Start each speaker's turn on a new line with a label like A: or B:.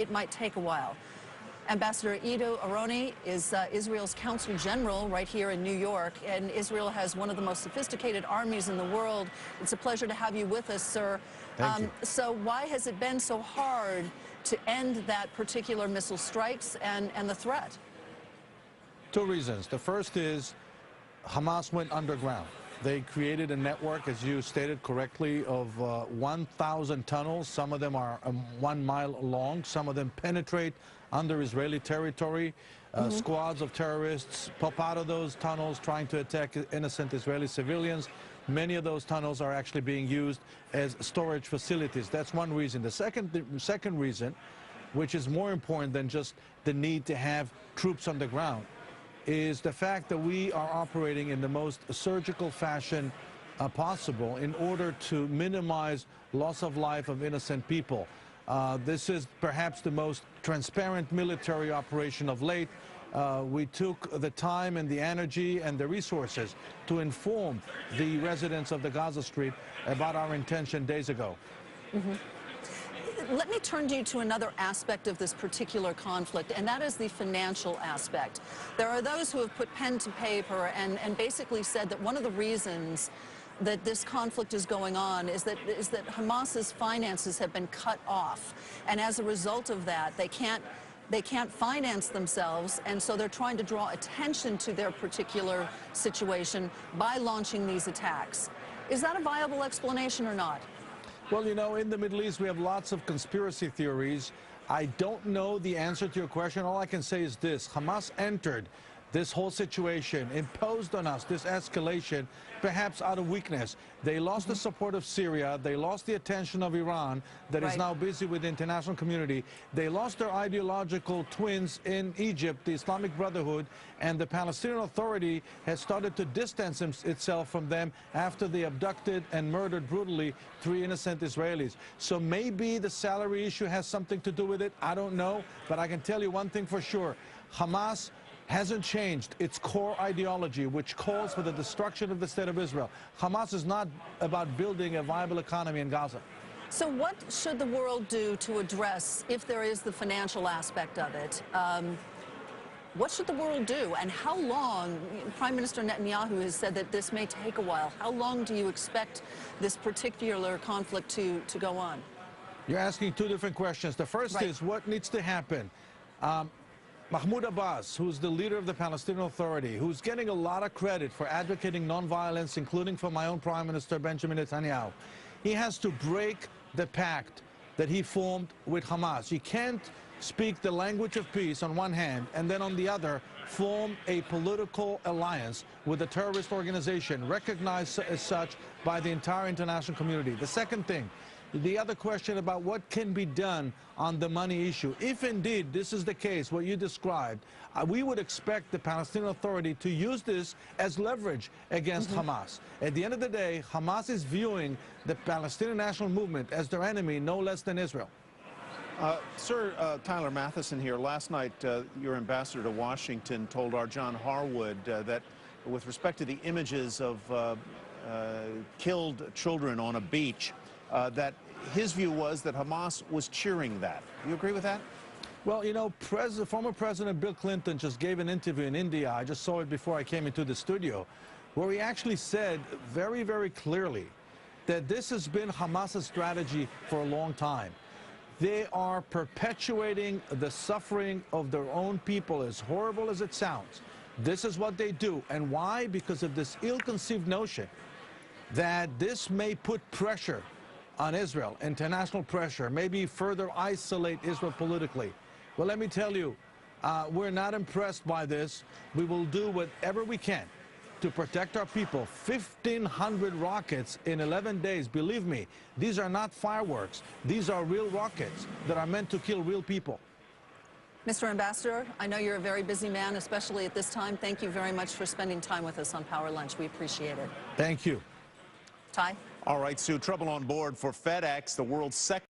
A: it might take a while. Ambassador Ido Aharoni is Israel's Consul General right here in New York, and Israel has one of the most sophisticated armies in the world. It's a pleasure to have you with us, sir.
B: Thank you.
A: So why has it been so hard to end that particular missile strikes and the threat?
B: Two reasons. The first is Hamas went underground. They created a network, as you stated correctly, of 1,000 tunnels. Some of them are 1 mile long. Some of them penetrate under Israeli territory. Squads of terrorists pop out of those tunnels trying to attack innocent Israeli civilians. Many of those tunnels are actually being used as storage facilities. That's one reason. The second reason, which is more important than just the need to have troops on the ground, is the fact that we are operating in the most surgical fashion possible in order to minimize loss of life of innocent people. This is perhaps the most transparent military operation of late. We took the time and the energy and the resources to inform the residents of the Gaza Strip about our intention days ago.
A: Let me turn you to another aspect of this particular conflict, and that is the financial aspect. There are those who have put pen to paper and basically said that one of the reasons that this conflict is going on is that Hamas's finances have been cut off, and as a result of that, they can't finance themselves, and so they're trying to draw attention to their particular situation by launching these attacks. Is that a viable explanation or not?
B: Well, you know, in the Middle East, we have lots of conspiracy theories. I don't know the answer to your question. All I can say is this: Hamas entered this whole situation, imposed on us this escalation, perhaps out of weakness. They lost the support of Syria. They lost the attention of Iran, that is now busy with the international community. They lost their ideological twins in Egypt, the Islamic Brotherhood, and the Palestinian Authority has started to distance itself from them after they abducted and murdered brutally 3 innocent Israelis. So maybe the salary issue has something to do with it. I don't know, but I can tell you one thing for sure. Hamas hasn't changed its core ideology, which calls for the destruction of the State of Israel. Hamas is not about building a viable economy in Gaza.
A: So what should the world do to address, if there is the financial aspect of it, what should the world do, and how long? Prime Minister Netanyahu has said that this may take a while. How long do you expect this particular conflict to go on?
B: You're asking two different questions. The first is what needs to happen. Mahmoud Abbas, who's the leader of the Palestinian Authority, who's getting a lot of credit for advocating nonviolence, including for my own Prime Minister, Benjamin Netanyahu, he has to break the pact that he formed with Hamas. He can't speak the language of peace on one hand and then on the other form a political alliance with a terrorist organization recognized as such by the entire international community. The second thing, the other question about what can be done on the money issue. If indeed this is the case, what you described, we would expect the Palestinian Authority to use this as leverage against Hamas. At the end of the day, Hamas is viewing the Palestinian National Movement as their enemy, no less than Israel.
C: Sir, Tyler Matheson here. Last night, your ambassador to Washington told our John Harwood that with respect to the images of killed children on a beach, that his view was that Hamas was cheering that. Do you agree with that?
B: Well, you know, former President Bill Clinton just gave an interview in India. I just saw it before I came into the studio, where he actually said very, very clearly that this has been Hamas's strategy for a long time. They are perpetuating the suffering of their own people, as horrible as it sounds. This is what they do. And why? Because of this ill-conceived notion that this may put pressure on Israel, international pressure, maybe further isolate Israel politically. Well, let me tell you, we're not impressed by this. We will do whatever we can to protect our people. 1,500 rockets in 11 days. Believe me, these are not fireworks. These are real rockets that are meant to kill real people.
A: Mr. Ambassador, I know you're a very busy man, especially at this time. Thank you very much for spending time with us on Power Lunch. We appreciate it.
B: Thank you.
A: Ty?
C: All right, Sue, trouble on board for FedEx, the world's second